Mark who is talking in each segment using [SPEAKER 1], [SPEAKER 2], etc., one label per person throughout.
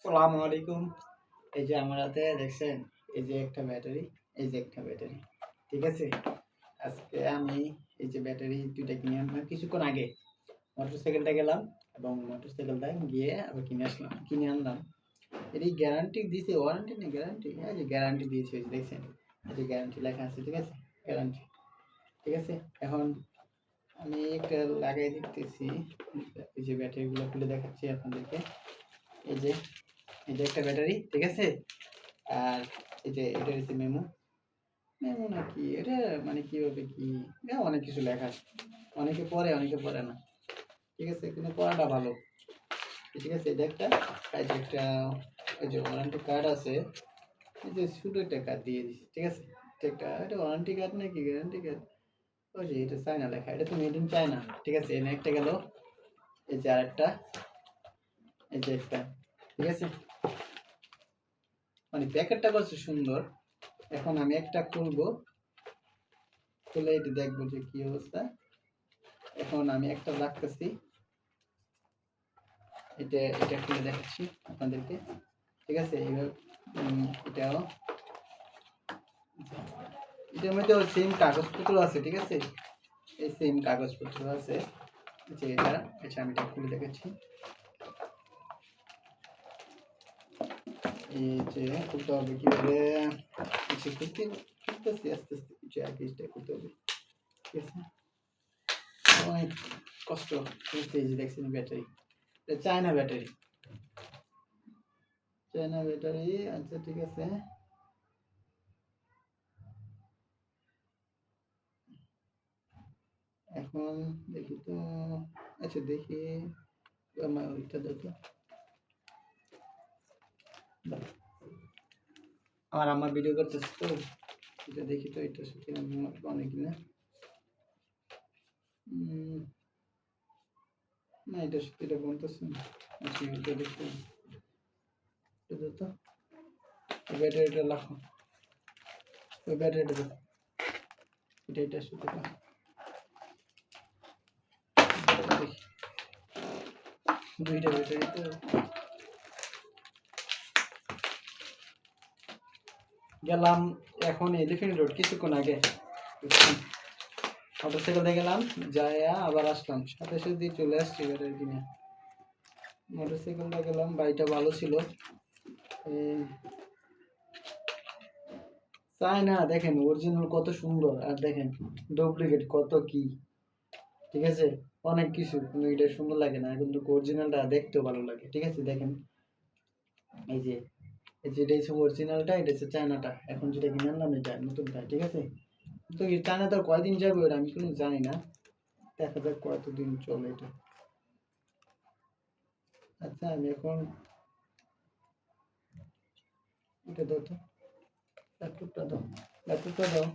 [SPEAKER 1] আসসালামু আলাইকুম। এই যে আমার হাতে দেখছেন, এই যে একটা ব্যাটারি, এই যে একটা ব্যাটারি। ঠিক আছে? আজকে আমি এই যে ব্যাটারি ২ টা কিনে আনলাম কিছুক্ষণ আগে। মোটরসাইকেলটা গেলাম এবং মোটরসাইকেলটা গিয়ে আবার কিনে আনলাম। এর গ্যারান্টি দিছে, ওয়ারেন্টি না গ্যারান্টি? এই যে গ্যারান্টি দিয়েছে, এই যে দেখছেন। এই যে গ্যারান্টি লেখা আছে, ঠিক আছে? গ্যারান্টি। ঠিক আছে? এখন আমি একটা লাগাই দিতেছি। এই যে ব্যাটারিগুলো খুলে দেখাচ্ছি আপনাদেরকে। এই যে একটা ব্যাটারি, ঠিক আছে? আর এই যে এটা হচ্ছে মেমো। মেমো নাকি এটা, মানে কিভাবে কি, অনেক কিছু লেখা আছে। অনেকে পড়ে অনেকে পড়ে না, ঠিক আছে? কিন্তু পড়াটা ভালো। ঠিক আছে? এটা একটা, এই যে একটা, এই যে ওয়ারেন্টি কার্ড আছে। এই যে ছোট একটা কার্ড দিয়ে দিছি, ঠিক আছে? এটা ওয়ারেন্টি কার্ড নাকি গ্যারান্টি কার্ড? ওই যে এটা চায়না লেখা, এটা তো মেড ইন চায়না। ঠিক আছে? এনে একটা গেল। এই যে আরেকটা, এই যে একটা, ঠিক আছে? মানে প্যাকেটটা করছে সুন্দর। এখন আমি একটা খুলবো, খুলে এটা দেখবো যে কি অবস্থা। এখন আমি একটা রাখতেছি, এটা খুলে দেখাচ্ছি আপনাদেরকে, ঠিক আছে? এইভাবে এটাও, এটার মধ্যে সেম কাগজপত্র আছে, ঠিক আছে? এই সেম কাগজপত্র আছে যে এটা। আচ্ছা, আমি এটা খুলে দেখাচ্ছি। এই যে খুলতে হবে কিভাবে, খুলতেছি আস্তে আস্তে, কিছু আগে খুলতে হবে, ঠিক আছে? অনেক কষ্ট খুলতে। এই যে দেখছেন battery, China battery, China battery. আচ্ছা, ঠিক আছে। এখন দেখি তো, আচ্ছা দেখি আমার ওইটা দেখো। আমার আম্মা ভিডিও করতেছে তো, এটা দেখি তো, এটা সত্যি না অনেক না, না এটা সত্যি, এটা বলতেছে না। আচ্ছা, এটা দেখি, এটা তো ওই ব্যাটারিটা লাখো, ওই ব্যাটারিটা দেখো, এটা সত্যি না, দেখি দুইটা ব্যাটারি তো। গেলাম এখন এলিফ্যান্ট রোড কিছুক্ষণ আগে, মোটরসাইকেলে গেলাম, যাইয়া আবার আসলাম, সাথে সাথে চলে আসছি ব্যাটারি কিনে। মোটরসাইকেলটা গেলাম, বাড়িটা ভালো ছিল। তাই না, দেখেন অরিজিনাল কত সুন্দর, আর দেখেন ডুপ্লিকেট কত কি, ঠিক আছে? অনেক কিছু, কিন্তু এটা সুন্দর লাগে না, কিন্তু অরিজিনালটা দেখতেও ভালো লাগে, ঠিক আছে? দেখেন এই যে, এটা হচ্ছে অরিজিনালটা, এটা হচ্ছে চায়নাটা। এখন যেটা কিনে আনলাম এটা নতুনটা, ঠিক আছে? তো এই চায়নাটা কয়দিন যাবে ওটা আমি কোনো জানি না, দেখা যাক কতদিন চলে এটা। আচ্ছা, আমি এখন এটা দাও তো, ল্যাপটপটা দাও, ল্যাপটপটা দাও।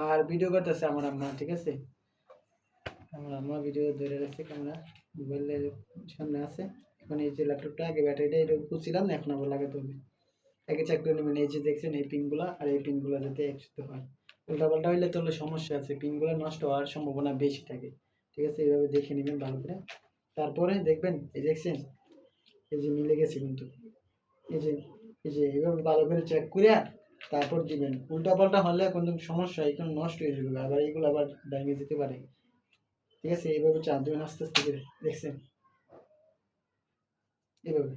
[SPEAKER 1] আর ভিডিও করতেছে আমার আম্মা, ঠিক আছে? আমার আম্মা ভিডিও ধরে রাখছে, ক্যামেরা মোবাইলের সামনে আছে। এখন এই যে ল্যাপটপটা, আগে ব্যাটারিটা এটা খুলছিলাম, এখন আবার লাগাতে হবে। আগে চেক করে নেবেন, এই যে দেখছেন এই পিনগুলা আর এই পিনগুলা যাতে একসাথে হয়। উল্টাপাল্টা হইলে তো সমস্যা আছে, পিনগুলো নষ্ট হওয়ার সম্ভাবনা বেশি থাকে, ঠিক আছে? এইভাবে দেখে নেবেন ভালো করে। তারপরে দেখবেন, এই দেখছেন, এই যে মিলে গেছে কিন্তু, এই যে, এইভাবে ভালো করে চেক করে তারপর দিবেন। উল্টাপাল্টা হলে কিন্তু সমস্যা, এখানে নষ্ট হয়ে যাবে, আবার এইগুলো আবার ভেঙে যেতে পারে, ঠিক আছে? এইভাবে চাপ দেবেন আস্তে আস্তে করে, দেখছেন? এইভাবে